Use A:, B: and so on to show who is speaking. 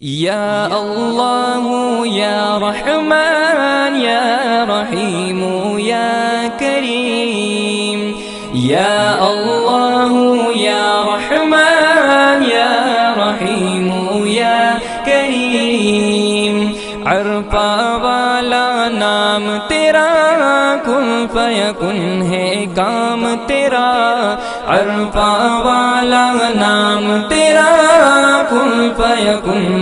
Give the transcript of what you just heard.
A: या अल्लाह या रहमान या रहीम या करीम। या अल्लाह या रहमान या रहीम या करीम। अरफा वाला नाम तेरा, कुन फयकुन है काम तेरा। अरफा वाला नाम तेरा, कुन फयकुन